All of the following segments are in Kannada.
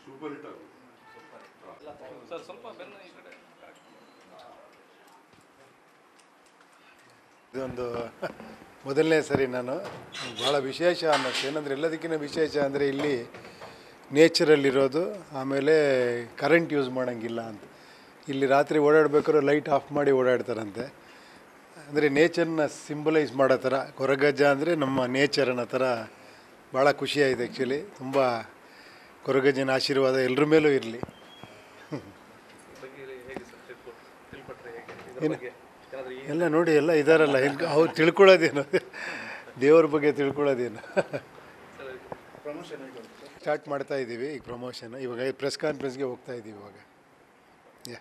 ಸೂಪರ್ ಹಿಟ್ ಆಗುತ್ತೆ ಸರ್. ಸ್ವಲ್ಪ ಬೆನ್ನ ಈ ಕಡೆ. ಇದೊಂದು ಮೊದಲನೇ ಸರಿ ನಾನು ಭಾಳ ವಿಶೇಷ ಅನ್ನೋದು ಏನಂದರೆ ಎಲ್ಲದಕ್ಕಿಂತ ವಿಶೇಷ ಅಂದರೆ ಇಲ್ಲಿ ನೇಚರಲ್ಲಿರೋದು, ಆಮೇಲೆ ಕರೆಂಟ್ ಯೂಸ್ ಮಾಡೋಂಗಿಲ್ಲ ಅಂತ. ಇಲ್ಲಿ ರಾತ್ರಿ ಓಡಾಡಬೇಕಾದ್ರೆ ಲೈಟ್ ಆಫ್ ಮಾಡಿ ಓಡಾಡ್ತಾರಂತೆ. ಅಂದರೆ ನೇಚರ್ನ ಸಿಂಬಲೈಸ್ ಮಾಡೋ ಥರ ಕೊರಗಜ್ಜ ಅಂದರೆ ನಮ್ಮ ನೇಚರ್ ಅನ್ನೋ ಥರ ಭಾಳ ಖುಷಿಯಾಗಿದೆ ಆ್ಯಕ್ಚುಲಿ. ತುಂಬ ಕೊರಗಜ್ಜನ ಆಶೀರ್ವಾದ ಎಲ್ಲರ ಮೇಲೂ ಇರಲಿ. ಎಲ್ಲ ನೋಡಿ ಎಲ್ಲ ಇದ್ದಾರಲ್ಲ, ಹೆಂಗೆ ಅವ್ರು ತಿಳ್ಕೊಳ್ಳೋದೇನು, ದೇವ್ರ ಬಗ್ಗೆ ತಿಳ್ಕೊಳ್ಳೋದೇನು. ಸ್ಟಾರ್ಟ್ ಮಾಡ್ತಾ ಇದ್ದೀವಿ ಈಗ ಪ್ರಮೋಷನ್. ಇವಾಗ ಪ್ರೆಸ್ ಕಾನ್ಫರೆನ್ಸ್ಗೆ ಹೋಗ್ತಾ ಇದ್ದೀವಿ ಇವಾಗ. ಯಾ,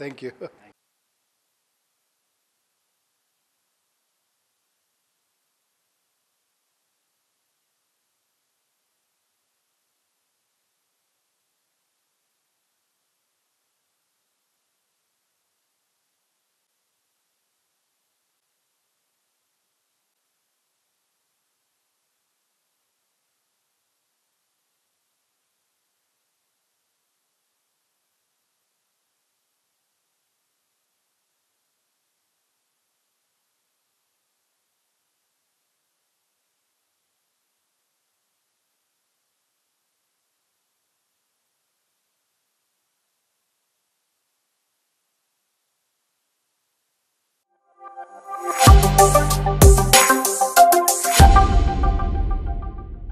ಥ್ಯಾಂಕ್ ಯು.